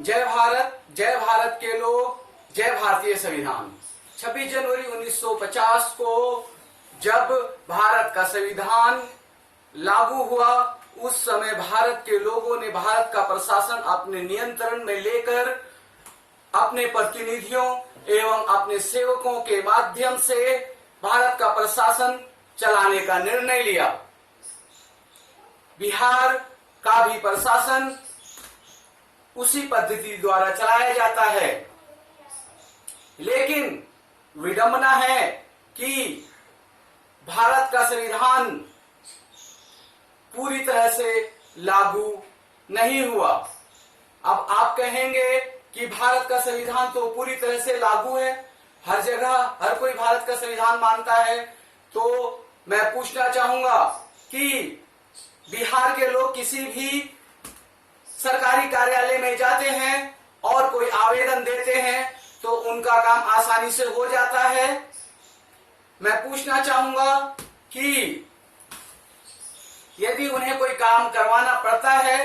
जय भारत के लोग, जय भारतीय संविधान। 26 जनवरी 1950 को जब भारत का संविधान लागू हुआ, उस समय भारत के लोगों ने भारत का प्रशासन अपने नियंत्रण में लेकर अपने प्रतिनिधियों एवं अपने सेवकों के माध्यम से भारत का प्रशासन चलाने का निर्णय लिया। बिहार का भी प्रशासन उसी पद्धति द्वारा चलाया जाता है, लेकिन विडंबना है कि भारत का संविधान पूरी तरह से लागू नहीं हुआ। अब आप कहेंगे कि भारत का संविधान तो पूरी तरह से लागू है, हर जगह हर कोई भारत का संविधान मानता है, तो मैं पूछना चाहूंगा कि बिहार के लोग किसी भी सरकारी कार्यालय में जाते हैं और कोई आवेदन देते हैं तो उनका काम आसानी से हो जाता है। मैं पूछना चाहूंगा कि यदि उन्हें कोई काम करवाना पड़ता है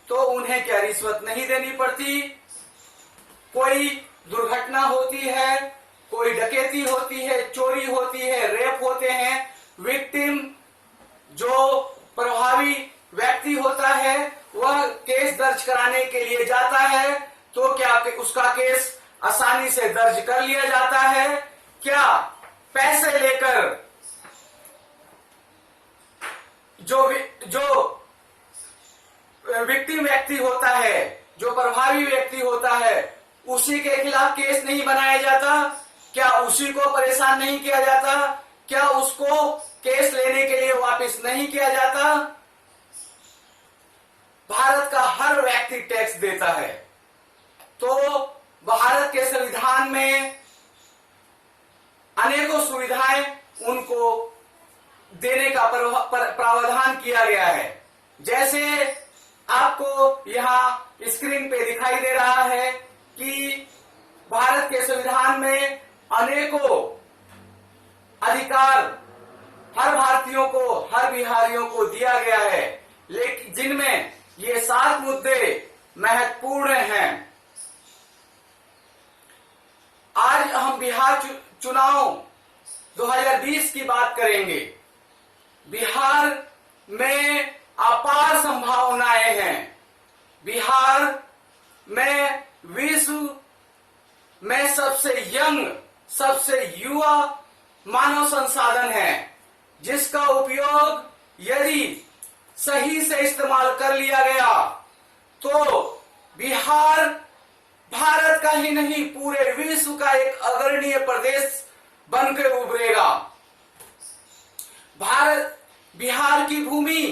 तो उन्हें क्या रिश्वत नहीं देनी पड़ती? कोई दुर्घटना होती है, कोई डकैती होती है, चोरी होती है, रेप होते हैं, विक्टिम जो प्रभावी व्यक्ति होता है वह केस दर्ज कराने के लिए जाता है, तो क्या उसका केस आसानी से दर्ज कर लिया जाता है? क्या पैसे लेकर जो विक्टिम व्यक्ति होता है, जो प्रभावी व्यक्ति होता है, उसी के खिलाफ केस नहीं बनाया जाता? क्या उसी को परेशान नहीं किया जाता? क्या उसको केस लेने के लिए वापस नहीं किया जाता? भारत का हर व्यक्ति टैक्स देता है, तो भारत के संविधान में अनेकों सुविधाएं उनको देने का प्रावधान किया गया है। जैसे आपको यहाँ स्क्रीन पे दिखाई दे रहा है कि भारत के संविधान में अनेकों अधिकार हर भारतीयों को, हर बिहारियों को दिया गया है, लेकिन जिनमें ये 7 मुद्दे महत्वपूर्ण हैं। आज हम बिहार चुनाव 2020 की बात करेंगे। बिहार में अपार संभावनाएं हैं। बिहार में विश्व में सबसे यंग, सबसे युवा मानव संसाधन है, जिसका उपयोग यदि सही से इस्तेमाल कर लिया गया तो बिहार भारत का ही नहीं पूरे विश्व का एक अग्रणीय प्रदेश बनकर उभरेगा। बिहार की भूमि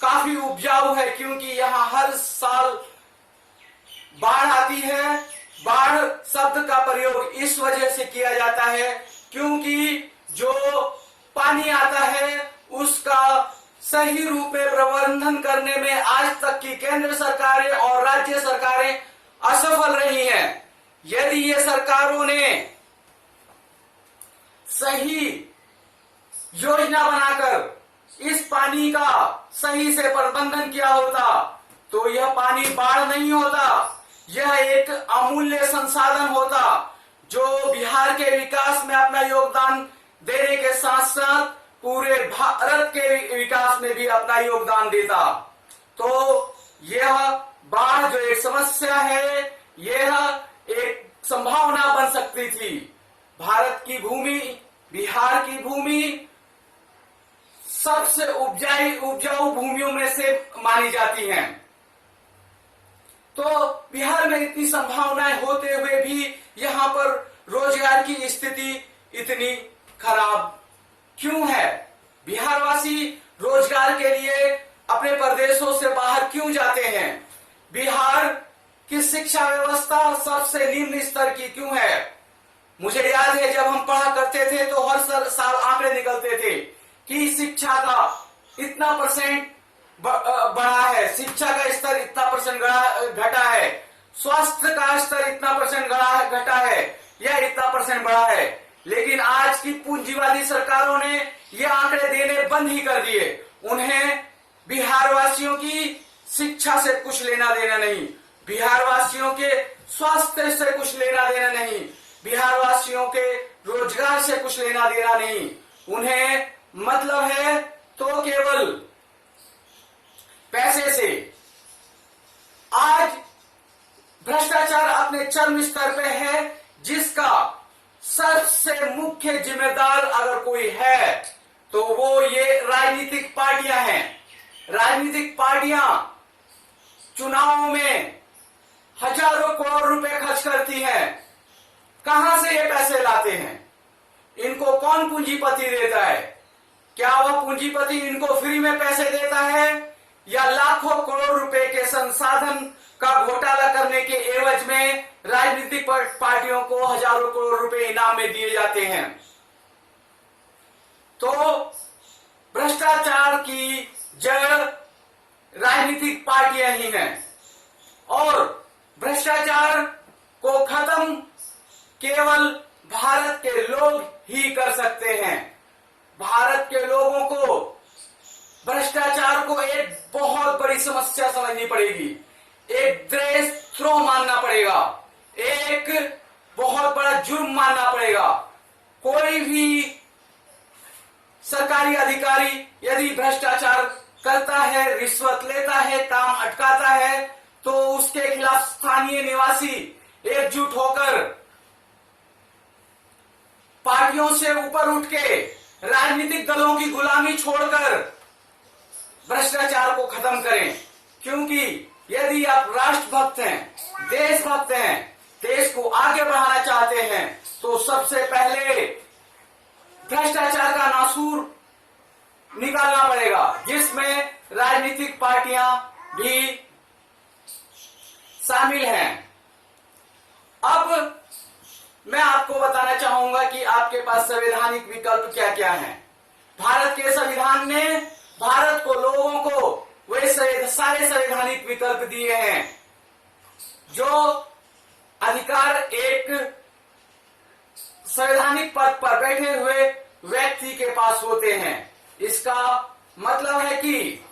काफी उपजाऊ है, क्योंकि यहाँ हर साल बाढ़ आती है। बाढ़ शब्द का प्रयोग इस वजह से किया जाता है क्योंकि जो पानी आता है उसका सही रूप में प्रबंधन करने में आज तक की केंद्र सरकारें और राज्य सरकारें असफल रही हैं। यदि ये सरकारों ने सही योजना बनाकर इस पानी का सही से प्रबंधन किया होता तो यह पानी बाढ़ नहीं होता, यह एक अमूल्य संसाधन होता जो बिहार के विकास में अपना योगदान देने के साथ साथ पूरे भारत के विकास में भी अपना योगदान देता। तो यह बाढ़ जो एक समस्या है, यह एक संभावना बन सकती थी। भारत की भूमि, बिहार की भूमि सबसे उपजाऊ भूमियों में से मानी जाती हैं। तो बिहार में इतनी संभावनाएं होते हुए भी यहाँ पर रोजगार की स्थिति इतनी खराब क्यों है? बिहारवासी रोजगार के लिए अपने प्रदेशों से बाहर क्यों जाते हैं? बिहार की शिक्षा व्यवस्था सबसे निम्न स्तर की क्यों है? मुझे याद है जब हम पढ़ा करते थे तो हर साल आंकड़े निकलते थे कि शिक्षा का इतना % बढ़ा है, शिक्षा का स्तर इतना % घटा है, स्वास्थ्य का स्तर इतना % घटा है या इतना % बढ़ा है। लेकिन आज की पूंजीवादी सरकारों ने ये आंकड़े देने बंद ही कर दिए। उन्हें बिहार वासियों की शिक्षा से कुछ लेना देना नहीं। बिहार वासियों वासियों के स्वास्थ्य से कुछ लेना देना नहीं, बिहार वासियों के रोजगार से कुछ लेना देना नहीं। उन्हें मतलब है तो केवल पैसे से। आज भ्रष्टाचार अपने चरम स्तर पे है, जिसका सबसे मुख्य जिम्मेदार अगर कोई है तो वो ये राजनीतिक पार्टियां हैं। राजनीतिक पार्टियां चुनावों में हजारों करोड़ रुपए खर्च करती हैं। कहां से ये पैसे लाते हैं? इनको कौन पूंजीपति देता है? क्या वह पूंजीपति इनको फ्री में पैसे देता है, या लाखों करोड़ रुपए के संसाधन का घोटाला करने के एवज में राजनीतिक पार्टियों को हजारों करोड़ रुपए इनाम में दिए जाते हैं? तो भ्रष्टाचार की जड़ राजनीतिक पार्टियां ही हैं, और भ्रष्टाचार को खत्म केवल भारत के लोग ही कर सकते हैं। भारत के लोगों को भ्रष्टाचार को एक बहुत बड़ी समस्या समझनी पड़ेगी, एक देशद्रोह मानना पड़ेगा, एक बहुत बड़ा जुर्म मानना पड़ेगा। कोई भी सरकारी अधिकारी यदि भ्रष्टाचार करता है, रिश्वत लेता है, काम अटकाता है, तो उसके खिलाफ स्थानीय निवासी एकजुट होकर पार्टियों से ऊपर उठ के राजनीतिक दलों की गुलामी छोड़कर भ्रष्टाचार को खत्म करें। क्योंकि यदि आप राष्ट्रभक्त हैं, देशभक्त हैं, देश को आगे बढ़ाना चाहते हैं, तो सबसे पहले भ्रष्टाचार का नासूर निकालना पड़ेगा, जिसमें राजनीतिक पार्टियां भी शामिल हैं। अब मैं आपको बताना चाहूंगा कि आपके पास संवैधानिक विकल्प क्या क्या हैं। भारत के संविधान ने भारत को, लोगों को वे सारे संवैधानिक विकल्प दिए हैं जो अधिकार एक संवैधानिक पद पर बैठे हुए व्यक्ति के पास होते हैं। इसका मतलब है कि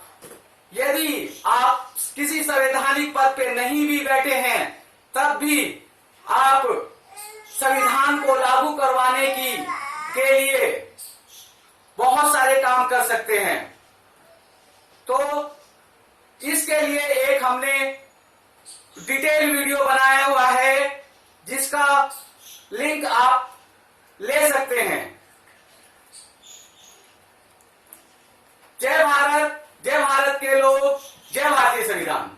यदि आप किसी संवैधानिक पद पे नहीं भी बैठे हैं, तब भी आप संविधान को लागू करवाने के लिए बहुत सारे काम कर सकते हैं। तो इसके लिए एक हमने डिटेल वीडियो बनाया हुआ है, जिसका लिंक आप ले सकते हैं। जय भारत, जय भारत के लोग, जय भारतीय संविधान।